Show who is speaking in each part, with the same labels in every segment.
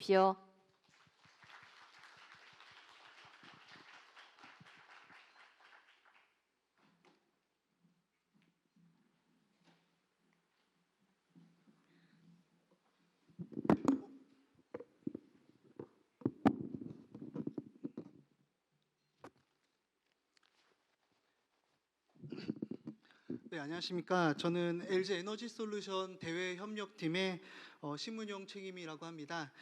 Speaker 1: 주십시오.
Speaker 2: 네, 안녕하십니까. 저는 LG 에너지 솔루션 대외 협력팀의 심은용 책임이라고 합니다.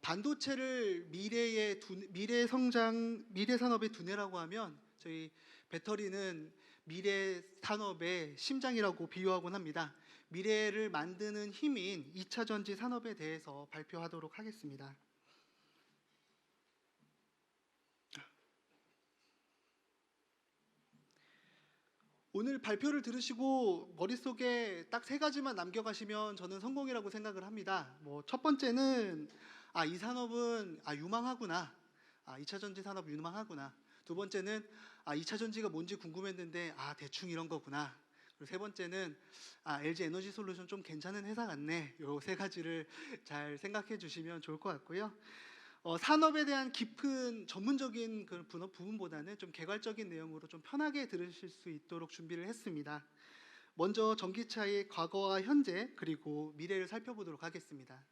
Speaker 2: 반도체를 미래 성장, 미래 산업의 두뇌라고 하면 저희 배터리는 미래 산업의 심장이라고 비유하곤 합니다. 미래를 만드는 힘인 2차 전지 산업에 대해서 발표하도록 하겠습니다. 오늘 발표를 들으시고 머릿속에 딱 세 가지만 남겨가시면 저는 성공이라고 생각을 합니다. 첫 번째는 이 산업은 유망하구나. 2차 전지 산업 유망하구나. 두 번째는 2차 전지가 뭔지 궁금했는데 대충 이런 거구나. 그리고 세 번째는 LG 에너지 솔루션 좀 괜찮은 회사 같네. 요 세 가지를 잘 생각해 주시면 좋을 것 같고요. 산업에 대한 깊은 전문적인 그 부분보다는 좀 개괄적인 내용으로 좀 편하게 들으실 수 있도록 준비를 했습니다. 먼저 전기차의 과거와 현재 그리고 미래를 살펴보도록 하겠습니다.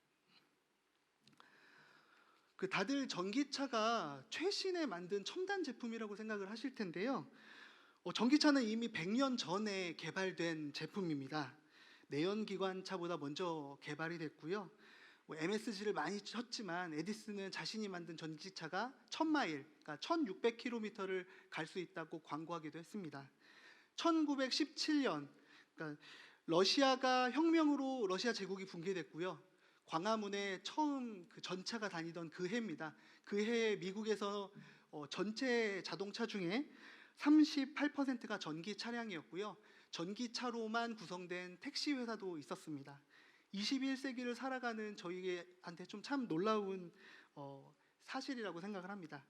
Speaker 2: 다들 전기차가 최신에 만든 첨단 제품이라고 생각을 하실 텐데요. 전기차는 이미 100년 전에 개발된 제품입니다. 내연기관차보다 먼저 개발이 됐고요. MSG를 많이 쳤지만 에디슨은 자신이 만든 전기차가 1000마일, 그러니까 1600km를 갈 수 있다고 광고하기도 했습니다. 1917년, 그러니까 러시아가 혁명으로 러시아 제국이 붕괴됐고요. 광화문에 처음 전차가 다니던 그 해입니다. 그 해에 미국에서 전체 자동차 중에 38%가 전기 차량이었고요. 전기차로만 구성된 택시 회사도 있었습니다. 21세기를 살아가는 저희한테 좀 참 놀라운 사실이라고 생각을 합니다.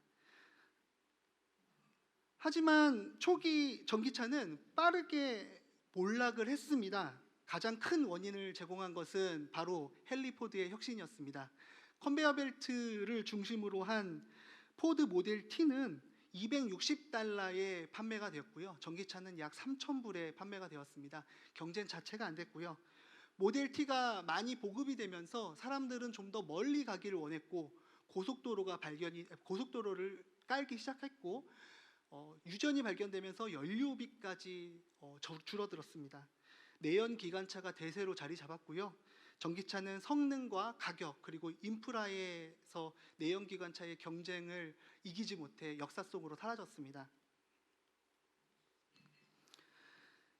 Speaker 2: 하지만 초기 전기차는 빠르게 몰락을 했습니다. 가장 큰 원인을 제공한 것은 바로 헨리 포드의 혁신이었습니다. 컨베이어 벨트를 중심으로 한 포드 모델 T는 260달러에 판매가 되었고요. 전기차는 약 3,000불에 판매가 되었습니다. 경쟁 자체가 안 됐고요. 모델 T가 많이 보급이 되면서 사람들은 좀 더 멀리 가기를 원했고 고속도로를 깔기 시작했고 유전이 발견되면서 연료비까지 줄어들었습니다. 내연 기관차가 대세로 자리 잡았고요. 전기차는 성능과 가격 그리고 인프라에서 내연 기관차의 경쟁을 이기지 못해 역사 속으로 사라졌습니다.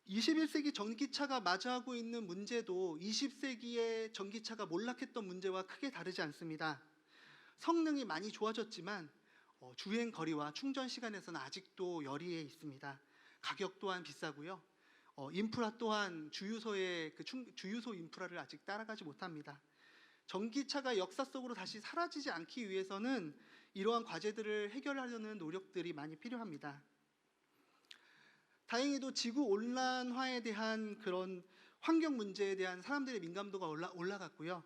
Speaker 2: 21세기 전기차가 마주하고 있는 문제도 20세기의 전기차가 몰락했던 문제와 크게 다르지 않습니다. 성능이 많이 좋아졌지만 주행 거리와 충전 시간에서는 아직도 열의에 있습니다. 가격 또한 비싸고요. 인프라 또한 주유소의 주유소 인프라를 아직 따라가지 못합니다. 전기차가 역사 속으로 다시 사라지지 않기 위해서는 이러한 과제들을 해결하려는 노력들이 많이 필요합니다. 다행히도 지구 온난화에 대한 그런 환경 문제에 대한 사람들의 민감도가 올라갔고요.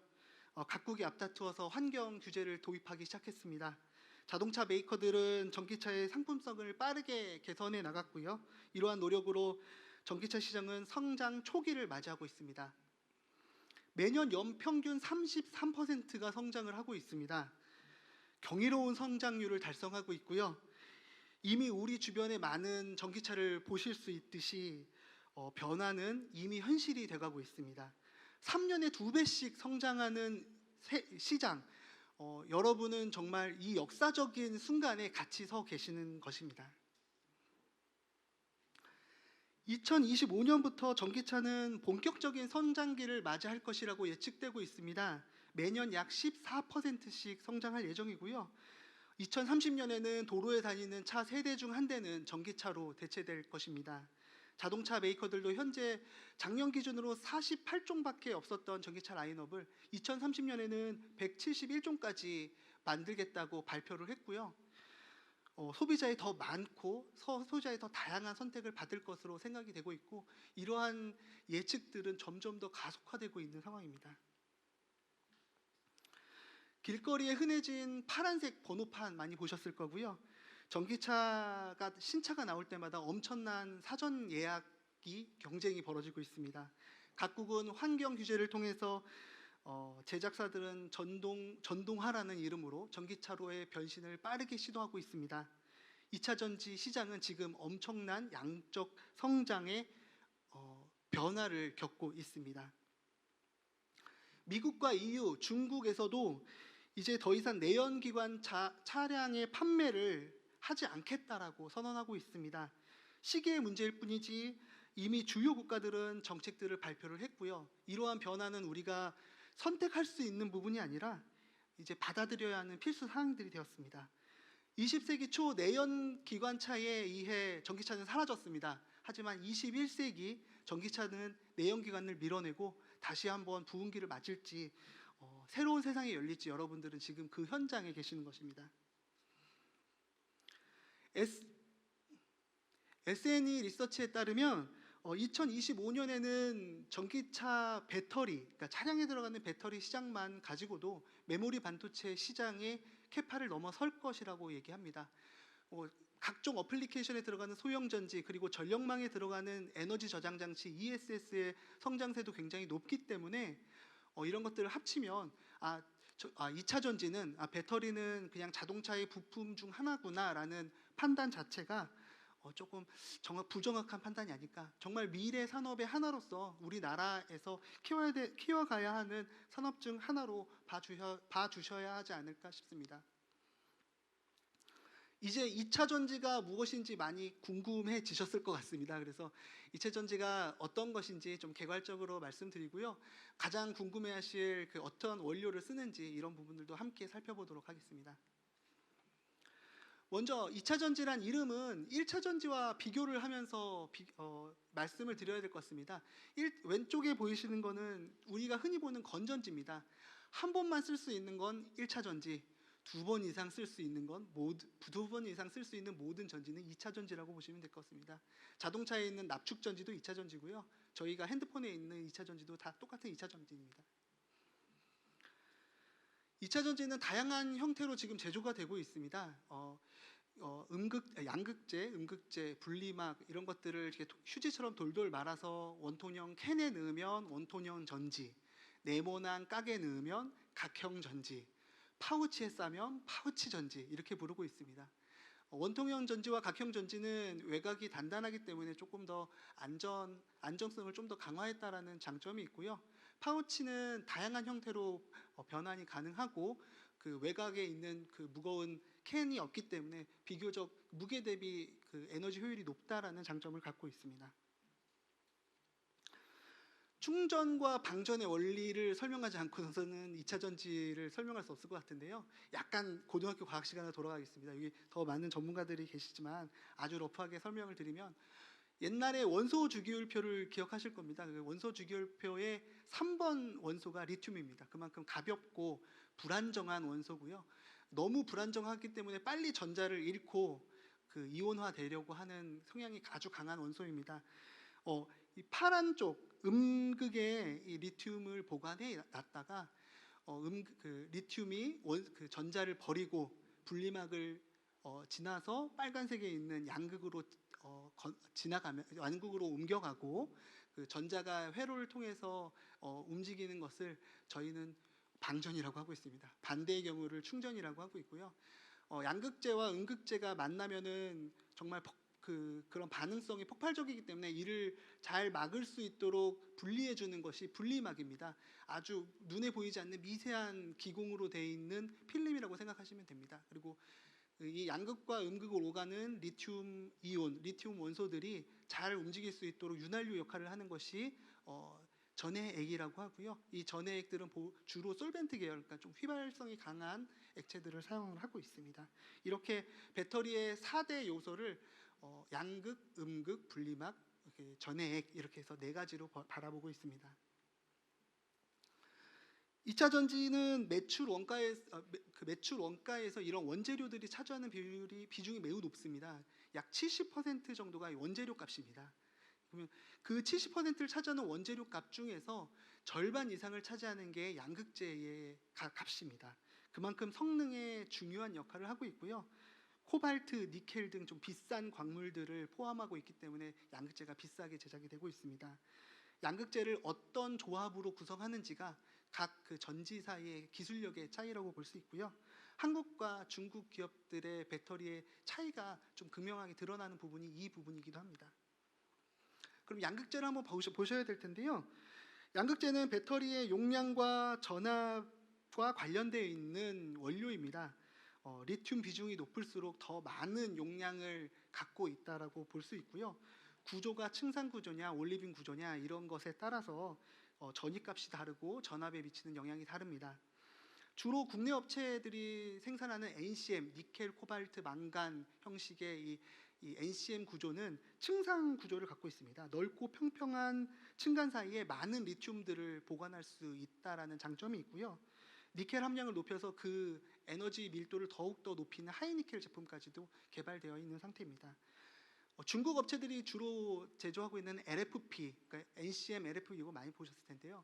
Speaker 2: 각국이 앞다투어서 환경 규제를 도입하기 시작했습니다. 자동차 메이커들은 전기차의 상품성을 빠르게 개선해 나갔고요. 이러한 노력으로 전기차 시장은 성장 초기를 맞이하고 있습니다. 매년 연평균 33%가 성장을 하고 있습니다. 경이로운 성장률을 달성하고 있고요. 이미 우리 주변에 많은 전기차를 보실 수 있듯이 변화는 이미 현실이 돼가고 있습니다. 3년에 2배씩 성장하는 시장, 여러분은 정말 이 역사적인 순간에 같이 서 계시는 것입니다. 2025년부터 전기차는 본격적인 성장기를 맞이할 것이라고 예측되고 있습니다. 매년 약 14%씩 성장할 예정이고요. 2030년에는 도로에 다니는 차 3대 중 1대는 전기차로 대체될 것입니다. 자동차 메이커들도 현재 작년 기준으로 48종밖에 없었던 전기차 라인업을 2030년에는 171종까지 만들겠다고 발표를 했고요. 소비자의 더 많고 소비자의 더 다양한 선택을 받을 것으로 생각이 되고 있고 이러한 예측들은 점점 더 가속화되고 있는 상황입니다. 길거리에 흔해진 파란색 번호판 많이 보셨을 거고요. 전기차가 신차가 나올 때마다 엄청난 사전 예약이 경쟁이 벌어지고 있습니다. 각국은 환경 규제를 통해서 제작사들은 전동화라는 이름으로 전기차로의 변신을 빠르게 시도하고 있습니다. 2차 전지 시장은 지금 엄청난 양적 성장의 변화를 겪고 있습니다. 미국과 EU, 중국에서도 이제 더 이상 내연기관 차량의 판매를 하지 않겠다라고 선언하고 있습니다. 시기의 문제일 뿐이지 이미 주요 국가들은 정책들을 발표를 했고요. 이러한 변화는 우리가 선택할 수 있는 부분이 아니라 이제 받아들여야 하는 필수 사항들이 되었습니다. 20세기 초 내연 기관차에 의해 전기차는 사라졌습니다. 하지만 21세기 전기차는 내연 기관을 밀어내고 다시 한번 부흥기를 맞을지 새로운 세상이 열릴지 여러분들은 지금 그 현장에 계시는 것입니다. SNE 리서치에 따르면 2025년에는 전기차 배터리, 그러니까 차량에 들어가는 배터리 시장만 가지고도 메모리 반도체 시장의 캐파를 넘어설 것이라고 얘기합니다. 각종 어플리케이션에 들어가는 소형 전지 그리고 전력망에 들어가는 에너지 저장 장치 ESS의 성장세도 굉장히 높기 때문에 이런 것들을 합치면 2차 전지는 배터리는 그냥 자동차의 부품 중 하나구나라는 판단 자체가 조금 부정확한 판단이 아닐까. 정말 미래 산업의 하나로서 우리나라에서 키워가야 하는 산업 중 하나로 봐주셔야 하지 않을까 싶습니다. 이제 2차 전지가 무엇인지 많이 궁금해지셨을 것 같습니다. 그래서 2차 전지가 어떤 것인지 좀 개괄적으로 말씀드리고요. 가장 궁금해하실 어떤 원료를 쓰는지 이런 부분들도 함께 살펴보도록 하겠습니다. 먼저 2차 전지란 이름은 1차 전지와 비교를 하면서 말씀을 드려야 될 것 같습니다. 왼쪽에 보이시는 거는 우리가 흔히 보는 건전지입니다. 한 번만 쓸 수 있는 건 1차 전지, 두 번 이상 쓸 수 있는 건 두 번 이상 쓸 수 있는 모든 전지는 2차 전지라고 보시면 될 것 같습니다. 자동차에 있는 납축 전지도 2차 전지고요. 저희가 핸드폰에 있는 2차 전지도 다 똑같은 2차 전지입니다. 2차 전지는 다양한 형태로 지금 제조가 되고 있습니다. 양극재, 음극재, 분리막 이런 것들을 이렇게 휴지처럼 돌돌 말아서 원통형 캔에 넣으면 원통형 전지, 네모난 각에 넣으면 각형 전지, 파우치에 싸면 파우치 전지 이렇게 부르고 있습니다. 원통형 전지와 각형 전지는 외곽이 단단하기 때문에 조금 더 안정성을 좀 더 강화했다라는 장점이 있고요. 파우치는 다양한 형태로 변환이 가능하고 그 외곽에 있는 그 무거운 캔이 없기 때문에 비교적 무게 대비 그 에너지 효율이 높다라는 장점을 갖고 있습니다. 충전과 방전의 원리를 설명하지 않고서는 2차 전지를 설명할 수 없을 것 같은데요. 약간 고등학교 과학 시간으로 돌아가겠습니다. 여기 더 많은 전문가들이 계시지만 아주 러프하게 설명을 드리면 옛날에 원소 주기율표를 기억하실 겁니다. 그 원소 주기율표의 3번 원소가 리튬입니다. 그만큼 가볍고 불안정한 원소고요. 너무 불안정하기 때문에 빨리 전자를 잃고 그 이온화 되려고 하는 성향이 아주 강한 원소입니다. 이 파란 쪽 음극에 이 리튬을 보관해 놨다가 그 리튬이 그 전자를 버리고 분리막을 지나서 빨간색에 있는 양극으로 지나가면 양극으로 옮겨가고 그 전자가 회로를 통해서 움직이는 것을 저희는 방전이라고 하고 있습니다. 반대의 경우를 충전이라고 하고 있고요. 양극재와 음극재가 만나면은 정말 그런 반응성이 폭발적이기 때문에 이를 잘 막을 수 있도록 분리해 주는 것이 분리막입니다. 아주 눈에 보이지 않는 미세한 기공으로 되어 있는 필름이라고 생각하시면 됩니다. 그리고 이 양극과 음극을 오가는 리튬 이온, 리튬 원소들이 잘 움직일 수 있도록 윤활유 역할을 하는 것이 전해액이라고 하고요. 이 전해액들은 주로 솔벤트 계열, 그러니까 좀 휘발성이 강한 액체들을 사용을 하고 있습니다. 이렇게 배터리의 4대 요소를 양극, 음극, 분리막, 전해액 이렇게 해서 4가지로 바라보고 있습니다. 2차 전지는 매출 원가에서 이런 원재료들이 차지하는 비중이 매우 높습니다. 약 70% 정도가 원재료 값입니다. 그러면 그 70%를 차지하는 원재료 값 중에서 절반 이상을 차지하는 게 양극재의 값입니다. 그만큼 성능에 중요한 역할을 하고 있고요. 코발트, 니켈 등 좀 비싼 광물들을 포함하고 있기 때문에 양극재가 비싸게 제작이 되고 있습니다. 양극재를 어떤 조합으로 구성하는지가 각 그 전지사의 기술력의 차이라고 볼 수 있고요. 한국과 중국 기업들의 배터리의 차이가 좀 극명하게 드러나는 부분이 이 부분이기도 합니다. 그럼 양극재를 한번 보셔야 될 텐데요. 양극재는 배터리의 용량과 전압과 관련되어 있는 원료입니다. 리튬 비중이 높을수록 더 많은 용량을 갖고 있다라고 볼 수 있고요. 구조가 층산 구조냐 올리빈 구조냐 이런 것에 따라서 전이값이 다르고 전압에 미치는 영향이 다릅니다. 주로 국내 업체들이 생산하는 NCM, 니켈, 코발트, 망간 형식의 이 NCM 구조는 층상 구조를 갖고 있습니다. 넓고 평평한 층간 사이에 많은 리튬들을 보관할 수 있다라는 장점이 있고요. 니켈 함량을 높여서 그 에너지 밀도를 더욱더 높이는 하이니켈 제품까지도 개발되어 있는 상태입니다. 중국 업체들이 주로 제조하고 있는 LFP, 그러니까 NCM, LFP 이거 많이 보셨을 텐데요.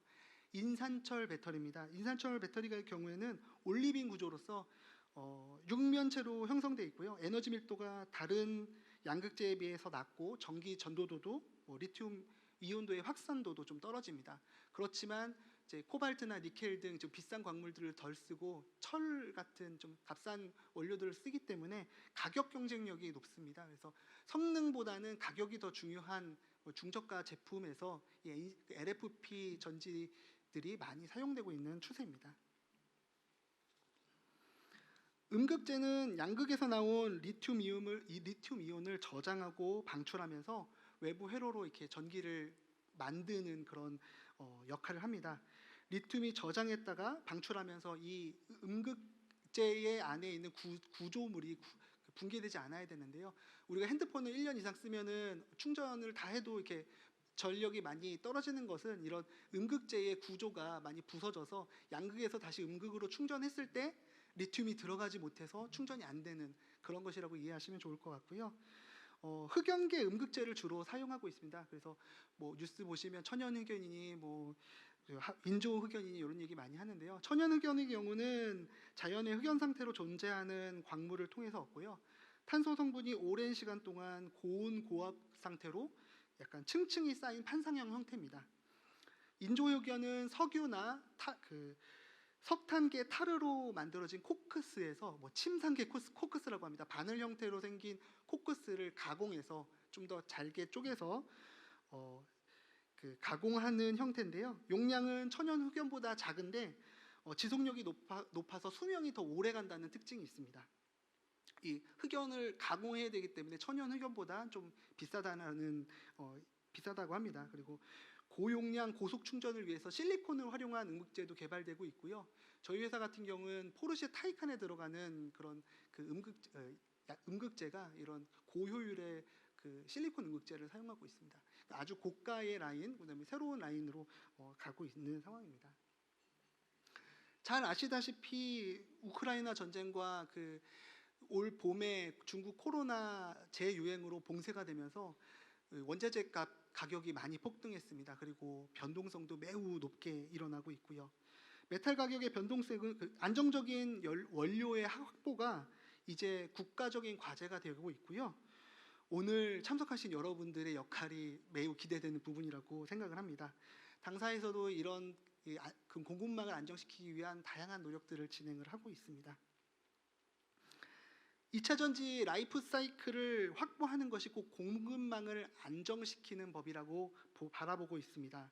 Speaker 2: 인산철 배터리입니다. 인산철 배터리의 경우에는 올리빈 구조로서 육면체로 형성되어 있고요. 에너지 밀도가 다른 양극재에 비해서 낮고 전기 전도도도 리튬 이온도의 확산도도 좀 떨어집니다. 그렇지만 이제 코발트나 니켈 등 좀 비싼 광물들을 덜 쓰고 철 같은 좀 값싼 원료들을 쓰기 때문에 가격 경쟁력이 높습니다. 그래서 성능보다는 가격이 더 중요한 중저가 제품에서 이 LFP 전지들이 많이 사용되고 있는 추세입니다. 음극재는 양극에서 나온 리튬 이온을 저장하고 방출하면서 외부 회로로 이렇게 전기를 만드는 그런 역할을 합니다. 리튬이 저장했다가 방출하면서 이 음극재의 안에 있는 구조물이 붕괴되지 않아야 되는데요. 우리가 핸드폰을 1년 이상 쓰면은 충전을 다 해도 이렇게 전력이 많이 떨어지는 것은 이런 음극재의 구조가 많이 부서져서 양극에서 다시 음극으로 충전했을 때 리튬이 들어가지 못해서 충전이 안 되는 그런 것이라고 이해하시면 좋을 것 같고요. 흑연계 음극재를 주로 사용하고 있습니다. 그래서 뭐 뉴스 보시면 천연 흑연이니 뭐 인조 흑연이니 이런 얘기 많이 하는데요. 천연 흑연의 경우는 자연의 흑연 상태로 존재하는 광물을 통해서 얻고요. 탄소 성분이 오랜 시간 동안 고온 고압 상태로 약간 층층이 쌓인 판상형 형태입니다. 인조 흑연은 석유나 석탄계 타르로 만들어진 코크스에서 뭐 침상계 코크스라고 합니다. 바늘 형태로 생긴 코크스를 가공해서 좀 더 잘게 쪼개서 가공하는 형태인데요. 용량은 천연 흑연보다 작은데 지속력이 높아서 수명이 더 오래 간다는 특징이 있습니다. 이 흑연을 가공해야 되기 때문에 천연 흑연보다 좀 비싸다고 합니다. 그리고 고용량 고속 충전을 위해서 실리콘을 활용한 음극재도 개발되고 있고요. 저희 회사 같은 경우는 포르쉐 타이칸에 들어가는 그런 음극재가 이런 고효율의 실리콘 음극재를 사용하고 있습니다. 아주 고가의 라인, 그다음에 새로운 라인으로 가고 있는 상황입니다. 잘 아시다시피 우크라이나 전쟁과 올 봄에 중국 코로나 재유행으로 봉쇄가 되면서 원자재 가격이 많이 폭등했습니다. 그리고 변동성도 매우 높게 일어나고 있고요. 메탈 가격의 변동성은 안정적인 원료의 확보가 이제 국가적인 과제가 되고 있고요. 오늘 참석하신 여러분들의 역할이 매우 기대되는 부분이라고 생각을 합니다. 당사에서도 이런 공급망을 안정시키기 위한 다양한 노력들을 진행을 하고 있습니다. 2차 전지 라이프 사이클을 확보하는 것이 꼭 공급망을 안정시키는 법이라고 바라보고 있습니다.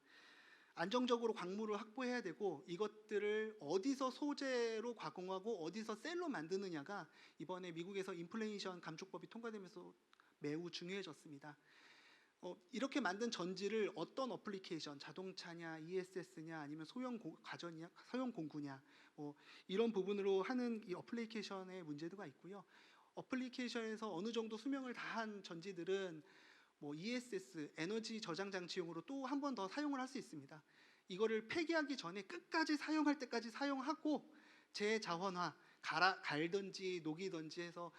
Speaker 2: 안정적으로 광물을 확보해야 되고 이것들을 어디서 소재로 가공하고 어디서 셀로 만드느냐가 이번에 미국에서 인플레이션 감축법이 통과되면서 매우 중요해졌습니다. 이렇게 만든 전지를 어떤 어플리케이션, 자동차냐, ESS냐, 아니면 소형 가전이냐, 소형 공구냐, 이런 부분으로 하는 이 어플리케이션의 문제도가 있고요. 어플리케이션에서 어느 정도 수명을 다한 전지들은 ESS, 에너지 저장 장치용으로 또 한 번 더 사용을 할 수 있습니다. 이거를 폐기하기 전에 끝까지 사용할 때까지 사용하고 재자원화, 갈든지 녹이든지 해서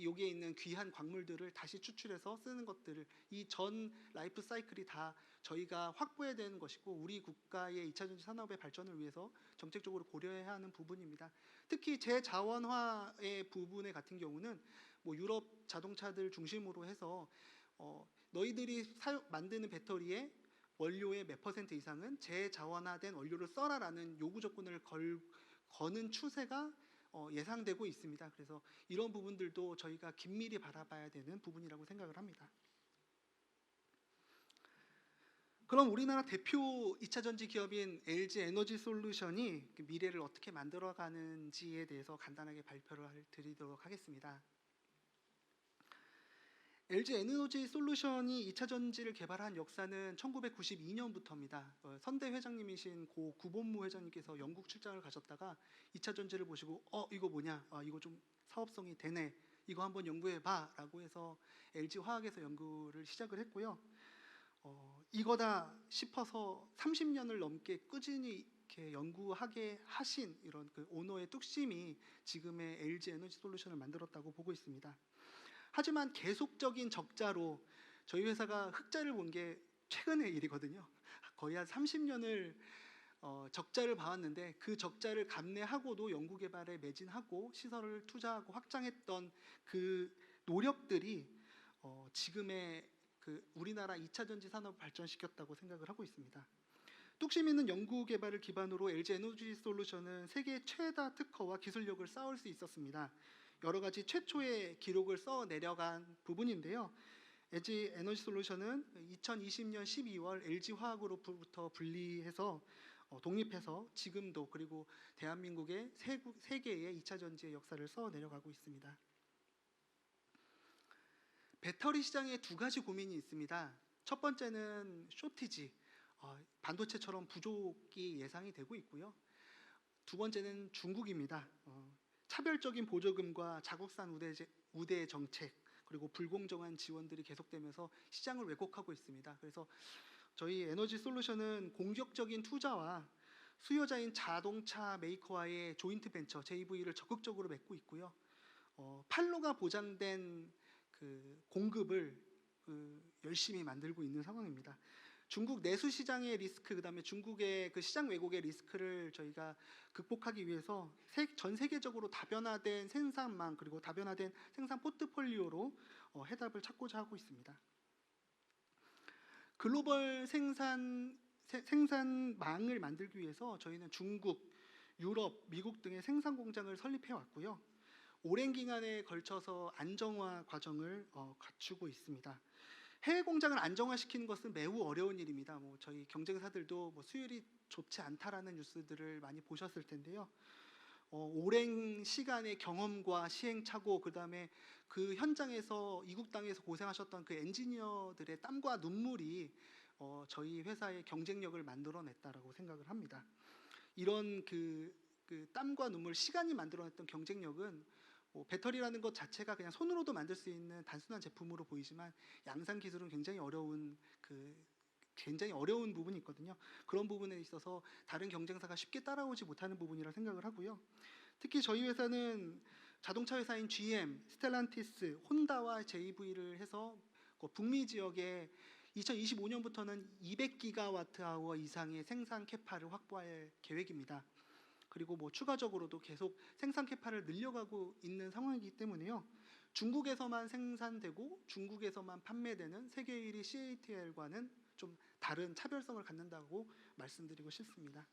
Speaker 2: 여기에 있는 귀한 광물들을 다시 추출해서 쓰는 것들을 이 전 라이프 사이클이 다 저희가 확보해야 되는 것이고 우리 국가의 2차 전지 산업의 발전을 위해서 정책적으로 고려해야 하는 부분입니다. 특히 재자원화의 부분에 같은 경우는 뭐 유럽 자동차들 중심으로 해서 너희들이 만드는 배터리의 원료의 몇 퍼센트 이상은 재자원화된 원료를 써라라는 요구 조건을 거는 추세가 예상되고 있습니다. 그래서 이런 부분들도 저희가 긴밀히 바라봐야 되는 부분이라고 생각을 합니다. 그럼 우리나라 대표 2차 전지 기업인 LG 에너지 솔루션이 미래를 어떻게 만들어가는지에 대해서 간단하게 발표를 드리도록 하겠습니다. LG 에너지 솔루션이 2차 전지를 개발한 역사는 1992년부터입니다. 선대 회장님이신 고 구본무 회장님께서 영국 출장을 가셨다가 2차 전지를 보시고 이거 뭐냐? 이거 좀 사업성이 되네. 이거 한번 연구해봐 라고 해서 LG 화학에서 연구를 시작을 했고요. 이거다 싶어서 30년을 넘게 꾸준히 이렇게 연구하게 하신 이런 그 오너의 뚝심이 지금의 LG 에너지 솔루션을 만들었다고 보고 있습니다. 하지만 계속적인 적자로 저희 회사가 흑자를 본 게 최근의 일이거든요. 거의 한 30년을 적자를 봐왔는데 그 적자를 감내하고도 연구개발에 매진하고 시설을 투자하고 확장했던 그 노력들이 지금의 그 우리나라 2차 전지 산업을 발전시켰다고 생각을 하고 있습니다. 뚝심 있는 연구개발을 기반으로 LG 에너지 솔루션은 세계 최다 특허와 기술력을 쌓을 수 있었습니다. 여러 가지 최초의 기록을 써 내려간 부분인데요. LG 에너지 솔루션은 2020년 12월 LG 화학으로부터 분리해서 독립해서 지금도 그리고 대한민국의 세 개의 2차 전지의 역사를 써 내려가고 있습니다. 배터리 시장에 두 가지 고민이 있습니다. 첫 번째는 쇼티지, 반도체처럼 부족이 예상이 되고 있고요. 두 번째는 중국입니다. 차별적인 보조금과 자국산 우대 정책 그리고 불공정한 지원들이 계속되면서 시장을 왜곡하고 있습니다. 그래서 저희 에너지 솔루션은 공격적인 투자와 수요자인 자동차 메이커와의 조인트 벤처 JV를 적극적으로 맺고 있고요. 판로가 보장된 그 공급을 열심히 만들고 있는 상황입니다. 중국 내수 시장의 리스크, 그다음에 중국의 그 시장 왜곡의 리스크를 저희가 극복하기 위해서 전 세계적으로 다변화된 생산망 그리고 다변화된 생산 포트폴리오로 해답을 찾고자 하고 있습니다. 글로벌 생산망을 만들기 위해서 저희는 중국, 유럽, 미국 등의 생산 공장을 설립해 왔고요. 오랜 기간에 걸쳐서 안정화 과정을 갖추고 있습니다. 해외 공장을 안정화시키는 것은 매우 어려운 일입니다. 저희 경쟁사들도 수율이 좋지 않다라는 뉴스들을 많이 보셨을 텐데요. 오랜 시간의 경험과 시행착오, 그다음에 그 현장에서 이국 땅에서 고생하셨던 그 엔지니어들의 땀과 눈물이 저희 회사의 경쟁력을 만들어냈다라고 생각을 합니다. 이런 그 땀과 눈물, 시간이 만들어냈던 경쟁력은 배터리라는 것 자체가 그냥 손으로도 만들 수 있는 단순한 제품으로 보이지만 양산 기술은 굉장히 어려운 부분이 있거든요. 그런 부분에 있어서 다른 경쟁사가 쉽게 따라오지 못하는 부분이라 생각을 하고요. 특히 저희 회사는 자동차 회사인 GM, 스텔란티스, 혼다와 JV를 해서 북미 지역에 2025년부터는 200기가와트/아워 이상의 생산 캐파를 확보할 계획입니다. 그리고 추가적으로도 계속 생산 캐파를 늘려가고 있는 상황이기 때문에요. 중국에서만 생산되고 중국에서만 판매되는 세계 1위 CATL과는 좀 다른 차별성을 갖는다고 말씀드리고 싶습니다.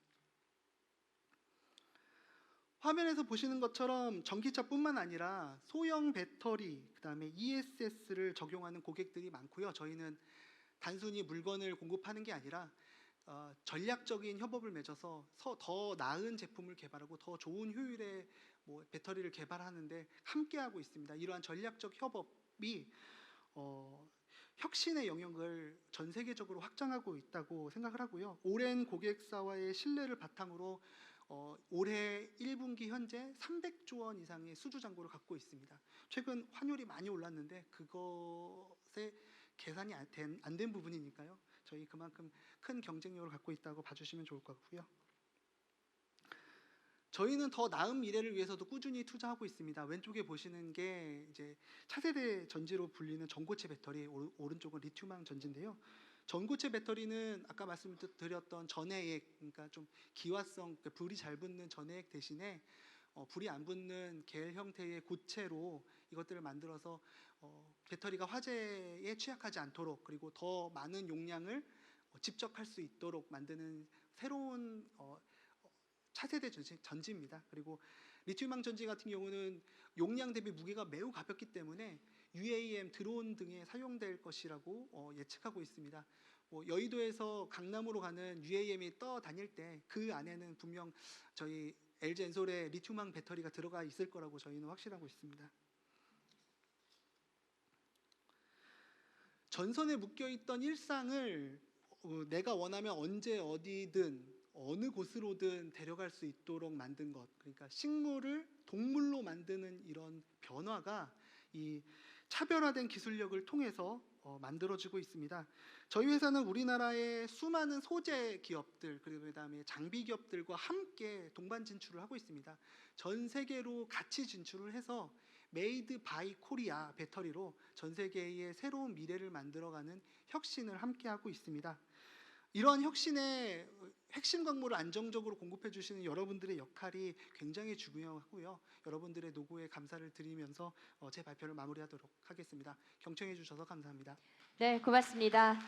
Speaker 2: 화면에서 보시는 것처럼 전기차뿐만 아니라 소형 배터리, 그다음에 ESS를 적용하는 고객들이 많고요. 저희는 단순히 물건을 공급하는 게 아니라 전략적인 협업을 맺어서 더 나은 제품을 개발하고 더 좋은 효율의 배터리를 개발하는데 함께하고 있습니다. 이러한 전략적 협업이 혁신의 영역을 전 세계적으로 확장하고 있다고 생각을 하고요. 오랜 고객사와의 신뢰를 바탕으로 올해 1분기 현재 300조 원 이상의 수주 잔고를 갖고 있습니다. 최근 환율이 많이 올랐는데 그것에 계산이 안 된 부분이니까요. 저희 그만큼 큰 경쟁력을 갖고 있다고 봐주시면 좋을 것 같고요. 저희는 더 나은 미래를 위해서도 꾸준히 투자하고 있습니다. 왼쪽에 보시는 게 이제 차세대 전지로 불리는 전고체 배터리, 오른쪽은 리튬암 전지인데요. 전고체 배터리는 아까 말씀드렸던 전해액, 그러니까 좀 기화성, 그러니까 불이 잘 붙는 전해액 대신에 불이 안 붙는 겔 형태의 고체로 이것들을 만들어서 배터리가 화재에 취약하지 않도록, 그리고 더 많은 용량을 집적할 수 있도록 만드는 새로운 차세대 전지입니다. 그리고 리튬암 전지 같은 경우는 용량 대비 무게가 매우 가볍기 때문에 UAM 드론 등에 사용될 것이라고 예측하고 있습니다. 여의도에서 강남으로 가는 UAM이 떠 다닐 때 그 안에는 분명 저희 LG 엔솔의 리튬암 배터리가 들어가 있을 거라고 저희는 확신하고 있습니다. 전선에 묶여 있던 일상을 내가 원하면 언제 어디든 어느 곳으로든 데려갈 수 있도록 만든 것, 그러니까 식물을 동물로 만드는 이런 변화가 이 차별화된 기술력을 통해서 만들어지고 있습니다. 저희 회사는 우리나라의 수많은 소재 기업들, 그리고 그다음에 장비 기업들과 함께 동반 진출을 하고 있습니다. 전 세계로 같이 진출을 해서 메이드 바이 코리아 배터리로 전 세계의 새로운 미래를 만들어가는 혁신을 함께 하고 있습니다. 이런 혁신의 핵심 광물을 안정적으로 공급해 주시는 여러분들의 역할이 굉장히 중요하고요. 여러분들의 노고에 감사를 드리면서 제 발표를 마무리하도록 하겠습니다. 경청해 주셔서 감사합니다.
Speaker 1: 네, 고맙습니다.